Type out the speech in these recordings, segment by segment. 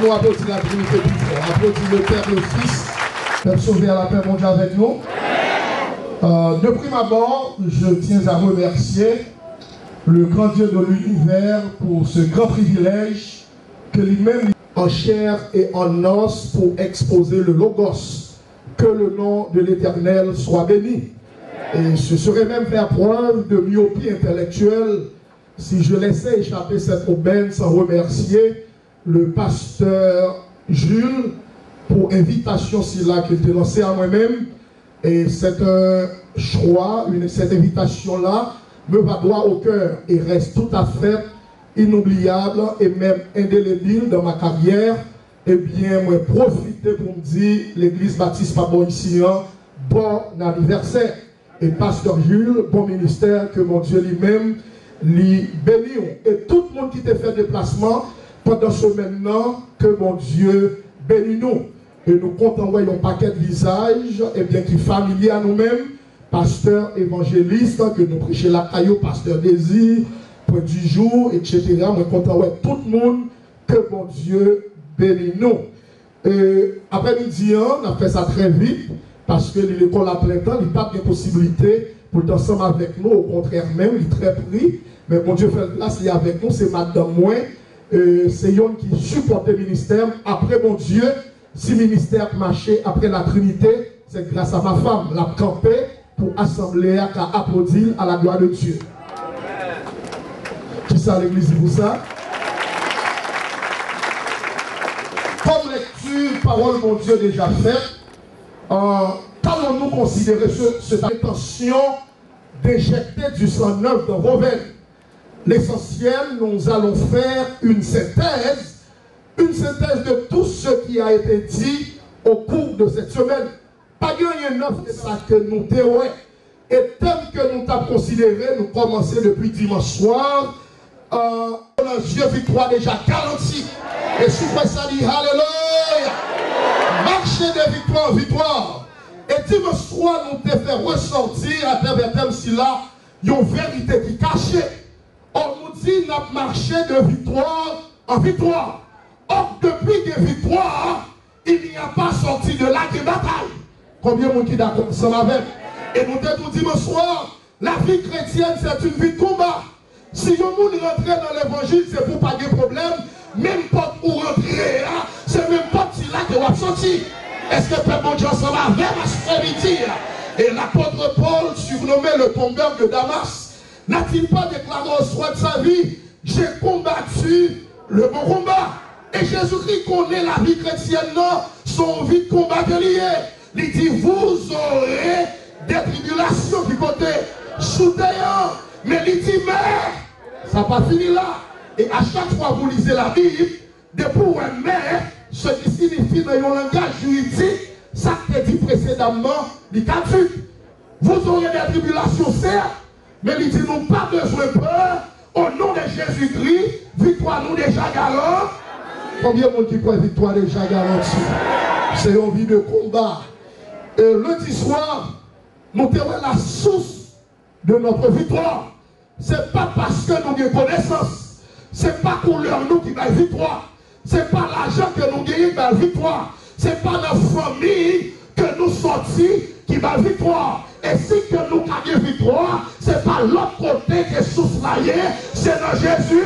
Nous applaudissons la Trinité plus fort. Applaudissons le Père, le Fils, Père sauvé à la paix mondiale avec nous. De prime abord, je tiens à remercier le grand Dieu de l'univers pour ce grand privilège que lui-même en chair et en os pour exposer le Logos. Que le nom de l'Éternel soit béni. Et ce serait même faire preuve de myopie intellectuelle si je laissais échapper cette aubaine sans remercier le pasteur Jules pour invitation qu'il a lancée à moi-même. Et c'est un choix, cette invitation-là me va droit au cœur et reste tout à fait inoubliable et même indélébile dans ma carrière. Eh bien, moi, profiter pour me dire, l'église baptiste Pabon-Issian, bon anniversaire. Et pasteur Jules, bon ministère, que mon Dieu lui-même lui bénisse. Et tout le monde qui t'a fait déplacement pendant ce maintenant, que mon Dieu bénisse nous. Et nous comptons envoyer un paquet de visages, et bien qui est familier à nous-mêmes, pasteur évangéliste, que nous prêchons la caillou, pasteur Désir, point du jour, etc. Nous comptons envoyer tout le monde, que mon Dieu bénisse nous. Après-midi, on a fait ça très vite, parce que l'école à plein temps, il n'y a pas de possibilité pour être ensemble avec nous, au contraire même, il est très pris. Mais mon Dieu fait place, il est avec nous, c'est madame moi, c'est Yon qui supporte le ministère. Après mon Dieu, si le ministère marchait après la Trinité, c'est grâce à ma femme, la campé pour assembler, à applaudir à la gloire de Dieu. Qui ça l'église pour ça? Comme lecture, parole mon Dieu déjà faite, qu'allons-nous considérer cette intention d'injecter du sang neuf dans vos veines? L'essentiel, nous allons faire une synthèse de tout ce qui a été dit au cours de cette semaine. Pas rien neuf de ça que nous théorisons. Et tel que nous avons considéré, nous commençons depuis dimanche soir, un Dieu victoire déjà garanti. Et si vous ça dit Alléluia, marcher de victoire en victoire. Et dimanche soir, nous devons faire ressortir à travers thème si là, une vérité qui est cachée. On nous dit notre marché de victoire en victoire. Or, depuis des victoires, il n'y a pas sorti de là de bataille. Combien de monde qui est d'accord ensemble avec? Et nous devons dire dimanche soir, la vie chrétienne, c'est une vie de combat. Si le monde rentre dans l'évangile, c'est pour pas de problème. Même pas pour rentrer, c'est même pas si là que vous avez sorti. Est-ce que Père bon Dieu ensemble avec ma midi? Et l'apôtre Paul, surnommé le tombeur de Damas, n'a-t-il pas déclaré au soir de sa vie, j'ai combattu le bon combat? Et Jésus-Christ connaît la vie chrétienne, non, son vie de combat que lié. Il dit, vous aurez des tribulations du côté souterrain. Mais il dit, mais, ça n'a pas fini là. Et à chaque fois que vous lisez la Bible, depuis un mais, ce qui signifie dans un langage juridique, ça qui est dit précédemment, il caduque. Vous aurez des tribulations, certes, mais il dit, nous pas besoin de peur. Au nom de Jésus-Christ, victoire nous déjà garantie. Combien de monde qui croit victoire déjà garantie? C'est une vie de combat. Et lundi soir, nous avons la source de notre victoire. Ce n'est pas parce que nous avons connaissance. Ce n'est pas couleur nous qui va victoire. Ce n'est pas l'argent que nous gagnons qui va victoire. Ce n'est pas notre famille que nous sortis qui va victoire. Et si que nous gagnons victoire, ce n'est pas l'autre côté que source là, c'est dans Jésus.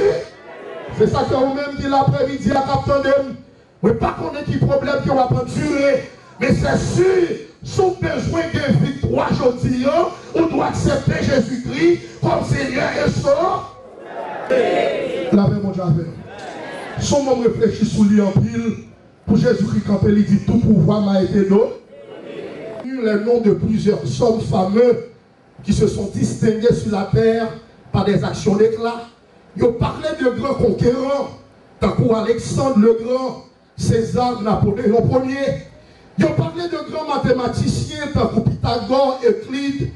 C'est ça que vous-même dit l'après-midi à Captain. Mais pas qu'on ait qui problème qui va pas durer. Mais c'est sûr, sous besoin de victoire aujourd'hui, on doit accepter Jésus-Christ comme Seigneur et Sauveur. La paix, mon Dieu. Son homme réfléchit sous lui en pile. Pour Jésus-Christ, quand il dit tout pouvoir m'a été donné. Les noms de plusieurs hommes fameux qui se sont distingués sur la terre par des actions d'éclat. Ils ont parlé de grands conquérants, tant qu'Alexandre le Grand, César, Napoléon Ier. Ils ont parlé de grands mathématiciens, tant que Pythagore, Euclide.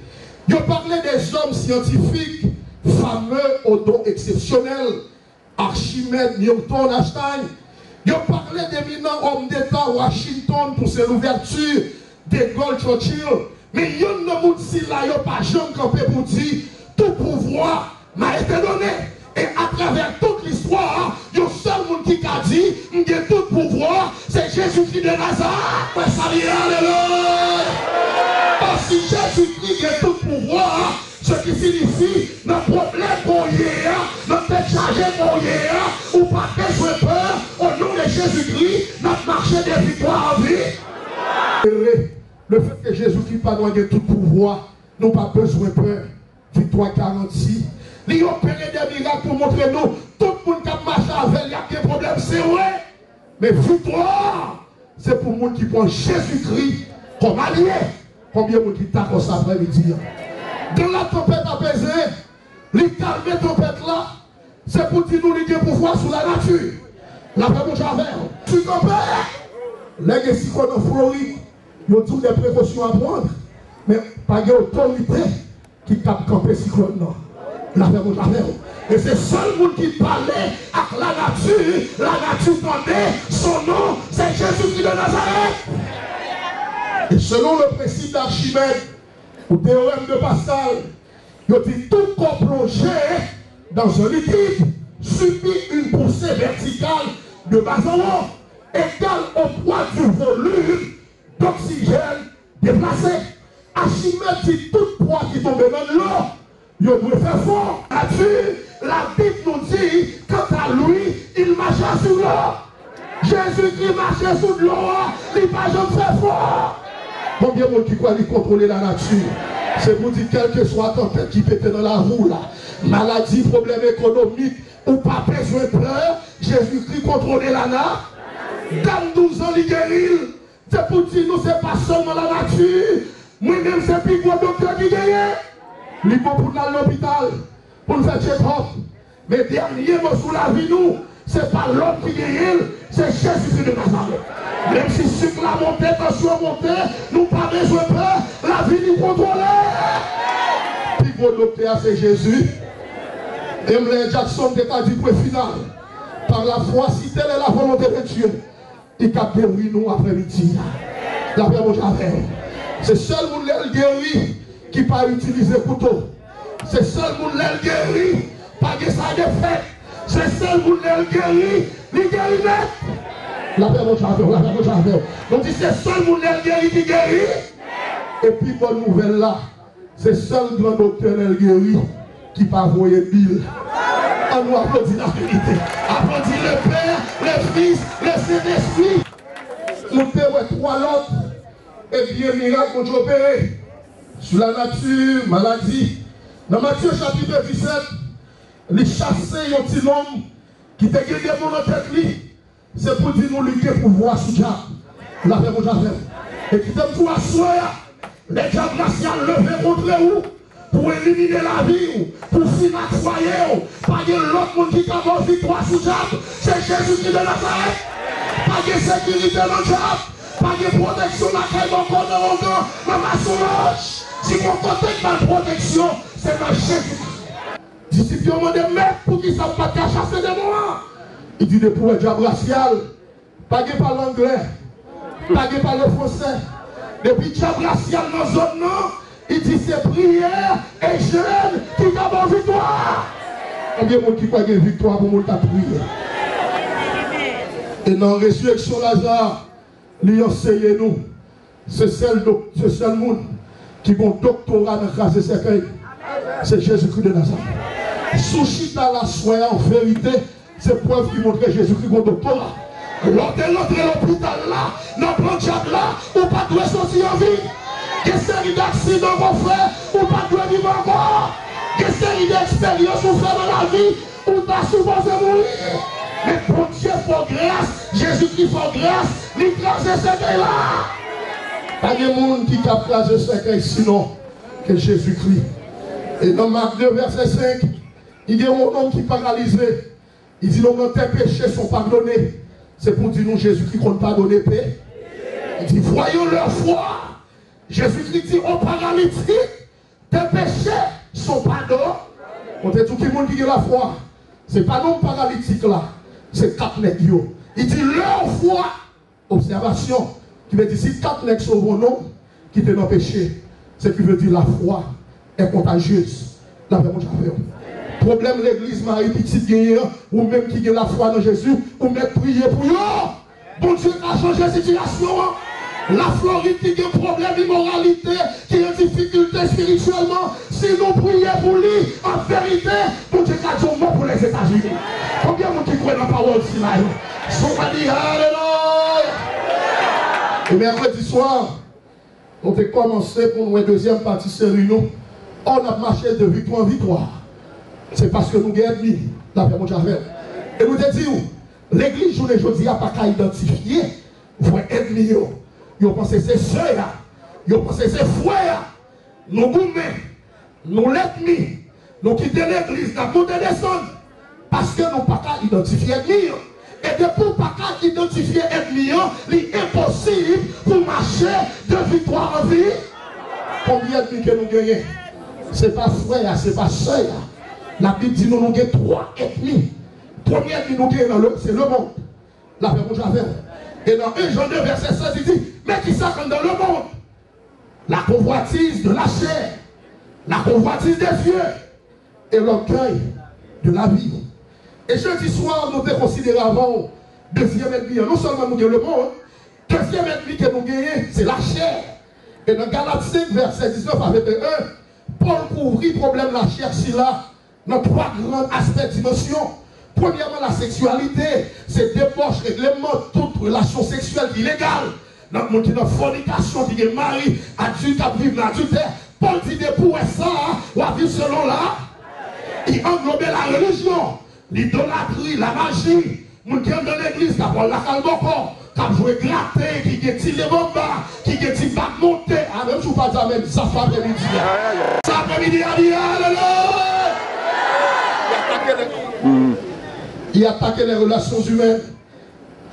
Ils ont parlé des hommes scientifiques, fameux aux dons exceptionnels, Archimède, Newton, Einstein. Ils ont parlé d'éminents hommes d'État, Washington, pour ses ouvertures, De Gaulle, Churchill. Mais il y a un monde si là, il n'y a pas jamais campé pour dire, tout pouvoir m'a été donné. Et à travers toute l'histoire, il y a un seul monde qui a dit, il y a tout pouvoir. Jésus-Christ de Nazareth. Ouais, ça vient, alléluia. Parce que Jésus-Christ a tout pouvoir, ce qui signifie notre problème pour hier, notre tête chargée pour hier, ou pas besoin de peur, au nom de Jésus-Christ, notre marché de victoire en vie. Le fait que Jésus-Christ pas loin de tout pouvoir, nous pas besoin de peur. Victoire garantie. Il a opéré des miracles pour montrer nous, tout le monde qui a marché avec, il y a des problèmes, c'est vrai. Mais victoire, c'est pour le monde qui prend Jésus-Christ comme allié. Combien de monde qui t'a comme ça après-midi? Dans la tempête apaisée, les calmer la tempête là, c'est pour dire nous qu'il y a pouvoir sur la nature. La paix mon javel. Tu comprends? Les gens qui sont en Floride, ils ont toutes des précautions à prendre. Mais pas d'autorité qui tape camper cyclone non. La paix mon javel. Et c'est seul monde qui parlait avec la nature tendait, son nom, c'est Jésus-Christ de Nazareth. Et selon le principe d'Archimède, ou théorème de Pascal, il dit tout corps plongé dans un liquide subit une poussée verticale de bas en haut, égale au poids du volume d'oxygène déplacé. Archimède dit tout poids qui tombe dans l'eau, il doit faire fort. Là-dessus, la Bible nous dit, quant à lui, il marchait sur l'eau. Jésus-Christ marchait sur l'eau, il n'a pas jamais fait fort. Combien de monde qui croit lui contrôler la nature? C'est pour dire quelle que soit la tempête qui pète dans la roue là, maladie, problème économique, ou pas besoin de peur, Jésus-Christ contrôler la nature. Dans 12 ans, il guérit. C'est pour dire nous, c'est pas seulement la nature. Moi-même, c'est plus gros docteur qui gagne. Il est bon pour aller à l'hôpital, pour nous faire check-up. Mais dernier mot sur la vie, nous, c'est pas l'homme qui gagne, c'est Jésus-Christ de Nazareth. Même si sucre la montée, tension montée, nous pas besoin de peur, la vie nous contrôle. Puis le docteur, c'est Jésus. Emile Jackson a dit pour final. Par la foi, si telle est la volonté de Dieu, il a guéri nous après-midi. La paix mon javel. C'est seul monde qui guéri qui pas utiliser couteau. C'est seul monde qui guéri pas que ça de fait. C'est seul monde qui guéri, il guérit net. La paix mon javel, la paix mon javel. Donc c'est seul monde qui guéri qui guérit. Et puis bonne nouvelle là, c'est seul grand docteur qui guéri qui pas voyer Bill. On nous applaudit la vérité. Applaudit le Père, le Fils, le Saint-Esprit. Nous devons trois l'autre. Et bien, miracle qu'on a opéré sur la nature, maladie. Dans Matthieu chapitre 17, les chassés un petit homme qui te gagné dans notre tête. C'est pour dire nous lui pour voir sous diable. La paix mon javel. Et qui t'aime pour asseoir. Les diables nationaux levés contre vous. Pour éliminer la vie, pour finir le foyer, pas de l'autre monde qui a victoire sous diable, c'est Jésus qui de Nazareth. Pas de sécurité dans le diable, pas de protection dans le corps de mon maman Solange. Si mon côté de protection, c'est dans Jésus. Disciples ont demandé, mais pour qui ça ne pas chasser des mots? Il dit pour le diable racial, pas de par l'anglais, pas de par le français. Depuis le diable racial dans la zone, non. Il dit c'est prière et jeûne qui a bonne victoire. Combien de monde qui a une victoire pour monde qui a prié? Et dans la résurrection Lazare, il enseigne nous. C'est seul monde qui a un doctorat dans la classe cercueil. C'est Jésus-Christ de Nazareth. Souchita la soie en vérité, c'est preuve qui montre Jésus-Christ a un doctorat. Lors de l'hôpital là, dans le diable là, ou pas de sortir en vie. Quelle série d'accidents qu'on fait, ou pas de vivre encore. Quelle série d'expériences qu'on fait dans la vie, ou pas souvent de mourir. Mais pour Dieu, il faut grâce, Jésus-Christ faut grâce, il crase ce là. Pas de monde qui a crasé ce sinon que Jésus-Christ. Et dans Marc 2, verset 5, il y a un homme qui est paralysé. Il dit, nos péchés sont pardonnés. C'est pour dire nous, Jésus-Christ qu'on pardonne paix. Il dit, voyons leur foi. Jésus-Christ dit aux paralytiques, tes péchés sont pardonnés. On dit tout le monde qui a la foi. Ce n'est pas non paralytique là. C'est quatre nègres. Il dit leur foi. Observation. Qui veut dire si quatre nègres sont vos noms, qui te dans péché. Ce qui veut dire la foi est contagieuse. La paix, mon frère. Problème l'église Marie petite gagnant, ou même qui a la foi dans Jésus, ou même prier pour eux. Bon Dieu a changer la situation. La Floride qui a un problème d'immoralité, qui a une difficulté spirituellement, si nous prions pour lui, en vérité, nous Dieu a dit mot pour les États-Unis. Combien de gens qui croient dans la parole si là? Souvent dit Alléluia. Et mercredi soir, on a commencé pour nous, deuxième partie série, nous. On a marché de victoire en victoire. C'est parce que nous avons mis la paix, mon Javel. Et nous te disons, l'église, journée aujourd'hui, n'a pas qu'à identifier vos ennemis. Ils pensent que c'est soeur, ils pensent que c'est frère. Nous gourmets, nous l'ennemi, nous quittons l'église, nous montons descendre. Parce que nous n'avons pas qu'à identifier l'ennemi. Et de pour pas qu'à identifier l'ennemi, il est impossible pour marcher de victoire en vie. Combien d'ennemis que nous gagnons? Ce n'est pas frère, ce n'est pas soeur. La Bible dit nous avons 3 ennemis. Premier ennemi nous gagnons, c'est le monde. La paix, mon Javel. Et dans 1 Jean 2, verset 16, il dit, mais qui ça comme dans le monde? La convoitise de la chair, la convoitise des yeux et l'orgueil de la vie. Et jeudi soir, nous devons considérer avant, deuxième ennemi, non seulement nous gagnons le monde, deuxième ennemi que nous gagnons, c'est la chair. Et dans Galates 5, verset 19 avec 1, Paul couvrit le problème de la chair, si là, dans 3 grands aspects de dimension. Premièrement, la sexualité, c'est débauche, règlement, toute relation sexuelle illégale. Dans le monde qui est dans fornication, qui est mari, adulte, à vivre dans l'adultère. Paul dit de pour ça, ou à vivre selon là. Il englobe la religion, l'idolâtrie, la magie. Moun qui est dans l'église, qui a la calboko, qui a joué gratté, qui a tiré les bombas, qui a tiré bac monté. Ah, même si vous ne pas même ça fait après-midi. Ça après-midi, il attaque les relations humaines.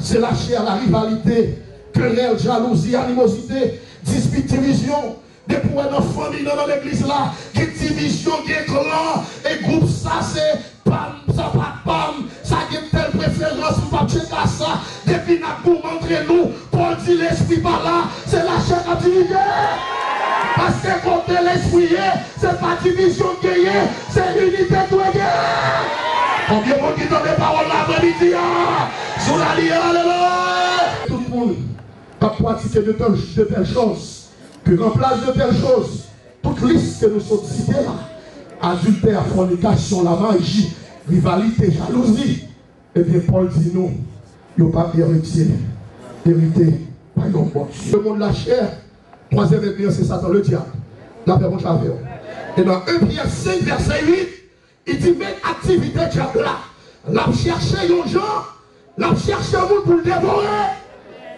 C'est la chair, la rivalité, querelle, jalousie, animosité, dispute, division. Des points dans la famille, dans l'église là, des divisions, des clans, et groupe ça c'est pam, ça pas pam, ça a telle préférence, pour pas checker ça. Depuis nous montrer nous, Paul dit l'esprit par là, c'est la chair à diviser. Parce que côté l'esprit, c'est pas division gagner, c'est unité de gagner. Combien de monde qui donne des paroles là après-midi? Sous la ligne, alléluia! Tout le monde a pratiqué de telles choses, que remplace de telles choses, toute liste que nous sommes cités là, adultère, fornication, la magie, rivalité, jalousie, et bien Paul dit nous, il n'y a pas héritier, hérité, pas yon bon. Le monde de la chair, troisième ennemi, c'est Satan, le diable. La paix, mon Javel. Et dans 1 Pierre 5, verset 8, il dit, mais activité diable là, l'a cherché un gens, l'a cherché un monde pour le dévorer.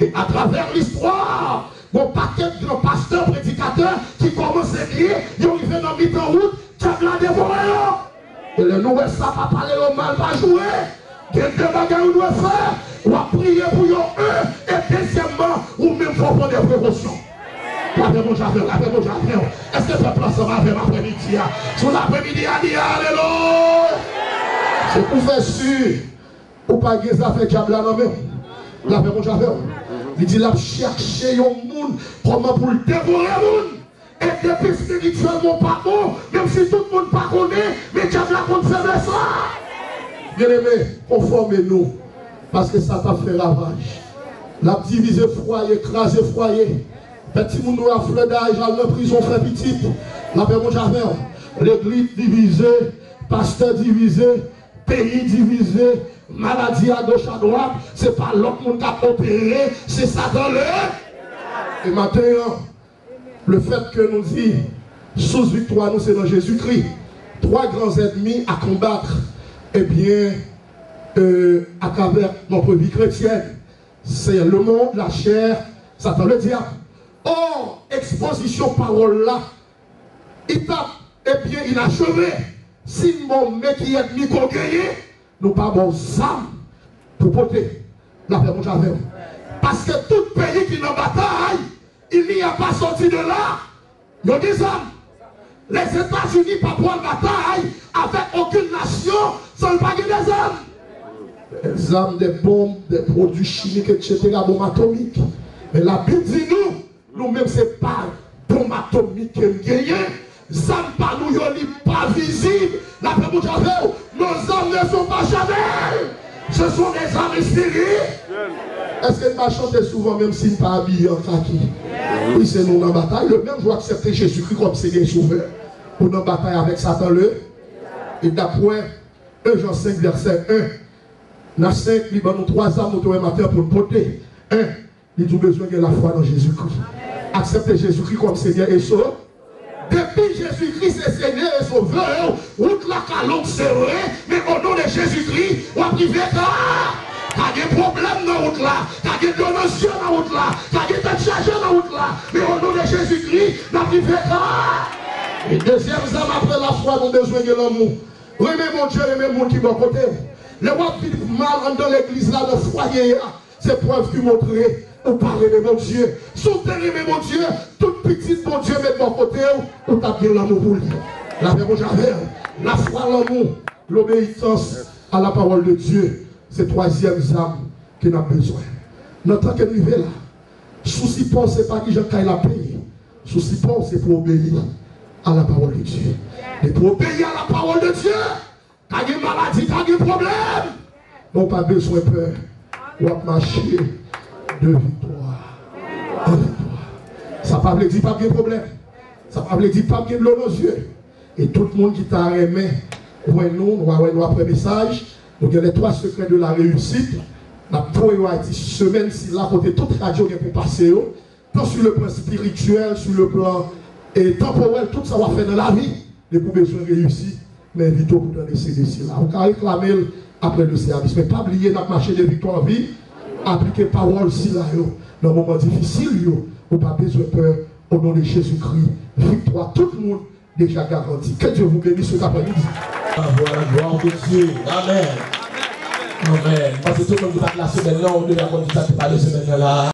Et à travers l'histoire, mon paquet de grands pasteurs, prédicateurs qui commencent à crier, ils arrivent dans le mi-temps route, diable l'a dévoré. Et le nouvel ça va parler au mal, va jouer. Il y a des bagages qu'on doit faire, on va prier pour eux, et deuxièmement, ou même faut prendre des précautions. La paix, mon Javel, la paix, mon Javel. Est-ce que le peuple ensemble avec l'après-midi? Sur l'après-midi, il dit alléluia. C'est pour faire sûr, ou pas que ça fait diable là, non mais. La paix, mon Javel. Il dit, là, chercher un monde, comment pour le dévorer un monde. Et depuis spirituellement pas bon, même si tout le monde pas connaît, mais diable là, qu'on fait de ça. Bien aimé, conformez-nous, parce que ça t'a fait ravage. La diviser foyer, écraser foyer. Petit monde à fleur d'âge, à la prison, frère petit. La paix, mon Javel. L'église divisée, pasteur divisé, pays divisé, maladie à gauche, à droite. C'est pas l'autre monde qui a opéré, c'est ça dans le. Et maintenant, le fait que nous dit, sous victoire, nous c'est dans Jésus-Christ. 3 grands ennemis à combattre, eh bien, à travers notre vie chrétienne. C'est le monde, la chair, Satan, le diable. Or, exposition parole là, il tape, et bien il a achevé. Si mon mec qui est mis qu'on gagne, nous pas bon âme pour porter la paix, mon Javel. Parce que tout pays qui est en bataille, il n'y a pas sorti de là, il y a des âmes. Les États-Unis pas prendre bataille avec aucune nation sans pas des âmes. Des armes, des bombes, des produits chimiques, etc., bombes atomiques. Mais la Bible dit nous-mêmes, c'est pas bombe atomique qui est gagnée. Ça pas nous, pas visible. La paix, mon Javel, nos âmes ne sont pas jamais. Ce sont des âmes spirituelles. Est-ce qu'elle va chanter souvent même s'il n'est pas habillé en kaki? Oui, c'est nous dans la bataille. Le même jour accepter Jésus-Christ comme Seigneur Sauveur. Pour nous bataille avec Satan le. Et d'après 1 Jean 5 verset 1, dans 5, il va nous 3 ans nous matin pour porter. 1, il a besoin de la foi dans Jésus-Christ. Accepter Jésus-Christ comme Seigneur et Sauveur. Depuis Jésus-Christ est Seigneur et Sauveur, route la calonne serrée, mais au nom de Jésus-Christ, on va priver car. T'as des problèmes dans la route là, t'as des donations dans la route là, t'as des charges dans la route là, mais au nom de Jésus-Christ, on va priver car. Et deuxième âme après la foi, nous avons besoin de l'amour. Remets mon Dieu, remets mon qui va côté. Les rois qui mal dans l'église là, dans le foyer, c'est preuve qui montre. Ou parler de mon Dieu. Soutenir mon Dieu. Toute petite mon Dieu met de mon côté. Ou t'as bien l'amour pour lui. La verre j'avais. La foi, l'amour. L'obéissance à la parole de Dieu. C'est troisième âme qui n'a besoin. Notre temps que nous vivons là. Souci pas, c'est pas qui j'en caille la paix. Souci pas, c'est pour obéir à la parole de Dieu. Et pour obéir à la parole de Dieu, t'as des maladies, t'as des problèmes. Donc pas besoin de peur. On va marcher de victoire en victoire. Ça ne veut dire pas de problème. Ça ne veut dire pas de l'eau dans les yeux. Et tout le monde qui t'a aimé, nous après message, nous avons les 3 secrets de la réussite. Nous avons dit semaine si là, côté toute radio pour passer, tant sur le plan spirituel, sur le plan temporel, tout ça va faire dans la vie. Et pour besoin de réussir, mais invite pour donner ces décisions là. On va réclamer après le service. Mais pas oublier notre marché de victoire en vie. Appliquer parole si là, dans un moment difficile, vous n'avez pas besoin de peur. Au nom de Jésus-Christ, victoire, tout le monde déjà garanti. Que Dieu vous bénisse cet après-midi. Voilà, gloire de Dieu. Amen. Amen. Parce que tout le monde vous a la semaine là, on devait avoir du temps de parler semaine là.